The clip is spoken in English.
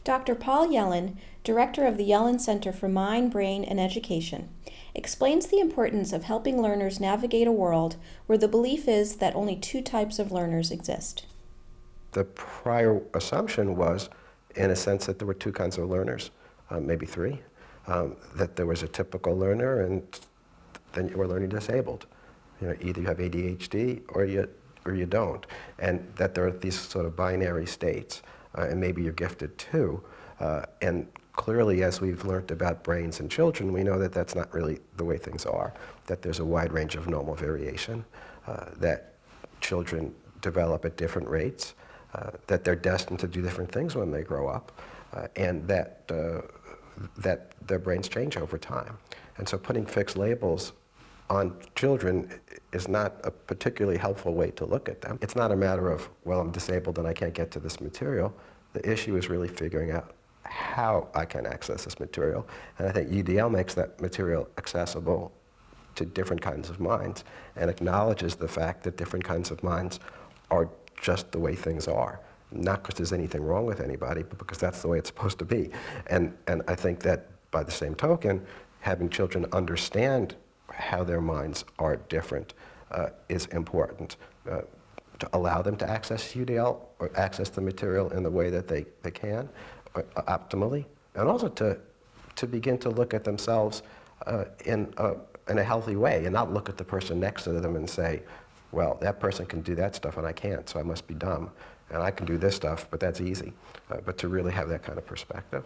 Dr. Paul Yellin, director of the Yellin Center for Mind, Brain, and Education, explains the importance of helping learners navigate a world where the belief is that only two types of learners exist. The prior assumption was, in a sense, that there were two kinds of learners, maybe three. That there was a typical learner, and then you were learning disabled. Either you have ADHD or you don't, and that there are these sort of binary states, and maybe you're gifted too. And clearly, as we've learned about brains in children, we know that that's not really the way things are, that there's a wide range of normal variation, that children develop at different rates, that they're destined to do different things when they grow up, and that their brains change over time. And so putting fixed labels on children is not a particularly helpful way to look at them. It's not a matter of, well, I'm disabled and I can't get to this material. The issue is really figuring out how I can access this material. And I think UDL makes that material accessible to different kinds of minds and acknowledges the fact that different kinds of minds are just the way things are. Not because there's anything wrong with anybody, but because that's the way it's supposed to be. And I think that by the same token, having children understand how their minds are different is important. To allow them to access UDL or access the material in the way that they can, optimally, and also to begin to look at themselves in a healthy way and not look at the person next to them and say, well, that person can do that stuff and I can't, so I must be dumb. And I can do this stuff, but that's easy. But to really have that kind of perspective.